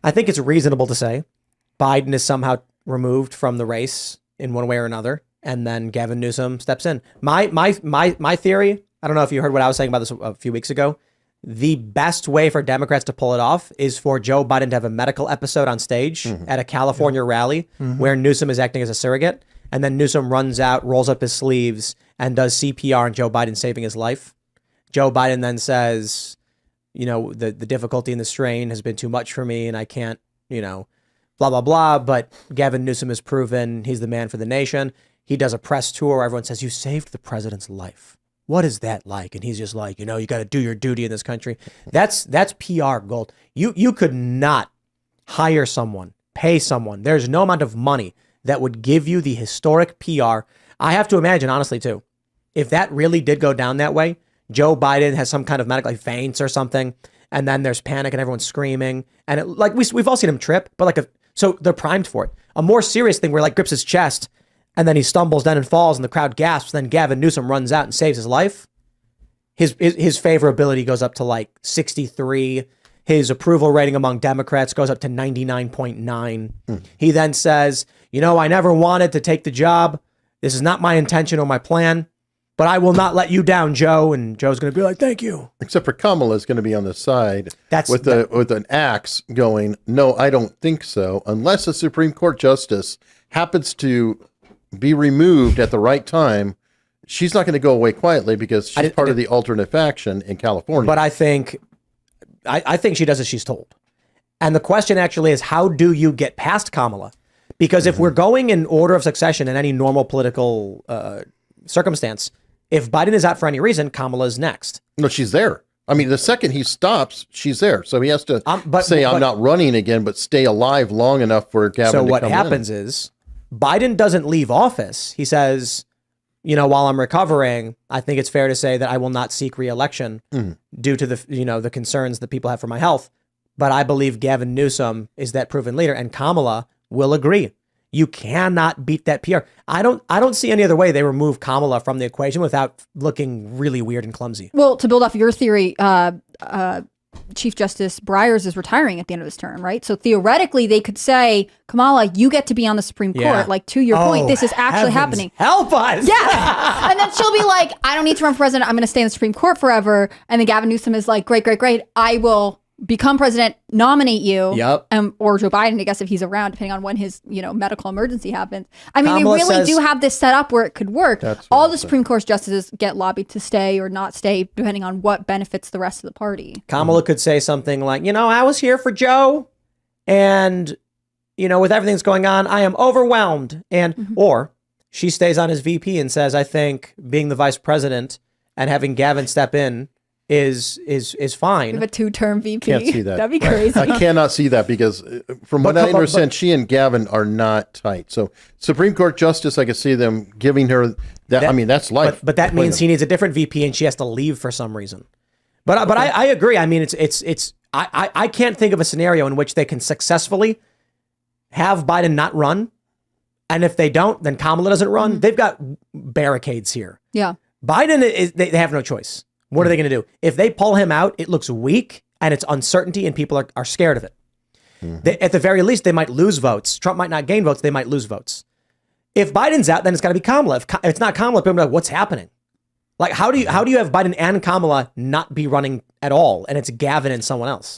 I think it's reasonable to say Biden is somehow removed from the race in one way or another, and then Gavin Newsom steps in. My theory, I don't know if you heard what I was saying about this a few weeks ago. The best way for Democrats to pull it off is for Joe Biden to have a medical episode on stage at a California rally where Newsom is acting as a surrogate. And then Newsom runs out, rolls up his sleeves, and does CPR on Joe Biden, saving his life. Joe Biden then says, the difficulty and the strain has been too much for me, and I can't, blah, blah, blah. But Gavin Newsom has proven he's the man for the nation. He does a press tour where everyone says, you saved the president's life. What is that like? And he's just like, you got to do your duty in this country. That's PR gold. You could not hire someone, pay someone. There's no amount of money that would give you the historic PR. I have to imagine, honestly, too, if that really did go down that way, Joe Biden has some kind of medical faints or something, and then there's panic and everyone's screaming. And we've all seen him trip, but so they're primed for it. A more serious thing where grips his chest, and then he stumbles down and falls and the crowd gasps. Then Gavin Newsom runs out and saves his life. His favorability goes up to 63. His approval rating among Democrats goes up to 99.9. He then says, I never wanted to take the job. This is not my intention or my plan, but I will not let you down, Joe. And Joe's going to be like, thank you. Except for Kamala's going to be on the side with an axe going, no, I don't think so. Unless a Supreme Court justice happens to be removed at the right time, she's not going to go away quietly because she's part of the alternate faction in California. But I think she does as she's told. And the question actually is, how do you get past Kamala? Because if we're going in order of succession in any normal political circumstance, if Biden is out for any reason, Kamala is next. No, she's there. I mean, the second he stops, she's there. So he has to say, I'm not running again, but stay alive long enough for Gavin to come in. So what happens is Biden doesn't leave office. He says, while I'm recovering, I think it's fair to say that I will not seek re-election due to the concerns that people have for my health. But I believe Gavin Newsom is that proven leader, and Kamala will agree. You cannot beat that PR. I don't see any other way they remove Kamala from the equation without looking really weird and clumsy. Well, to build off your theory, Chief Justice Breyers is retiring at the end of his term, right? So theoretically, they could say, Kamala, you get to be on the Supreme Court. To your point, this is actually happening. Help us! Yeah. And then she'll be like, I don't need to run for president. I'm going to stay in the Supreme Court forever. And then Gavin Newsom is like, great. I will become president, nominate you. Yep. Or Joe Biden, I guess, if he's around, depending on when his medical emergency happens. I mean, Kamala they really do have this set up where it could work. All the Supreme Court justices get lobbied to stay or not stay, depending on what benefits the rest of the party. Kamala could say something like, I was here for Joe, and, with everything that's going on, I am overwhelmed. And, or she stays on as VP and says, I think being the vice president and having Gavin step in is fine. We have a 2-term VP. Can't see that. That'd be crazy. I cannot see that because from what I understand, she and Gavin are not tight. So Supreme Court justice, I can see them giving her that. I mean, that's life. But that means he needs a different VP and she has to leave for some reason. But I agree. I mean, I can't think of a scenario in which they can successfully have Biden not run. And if they don't, then Kamala doesn't run. They've got barricades here. Yeah. Biden, they have no choice. What are they going to do? If they pull him out, it looks weak and it's uncertainty and people are scared of it. At the very least, they might lose votes. Trump might not gain votes. They might lose votes. If Biden's out, then it's got to be Kamala. If it's not Kamala, people are like, what's happening? How do you have Biden and Kamala not be running at all? And it's Gavin and someone else.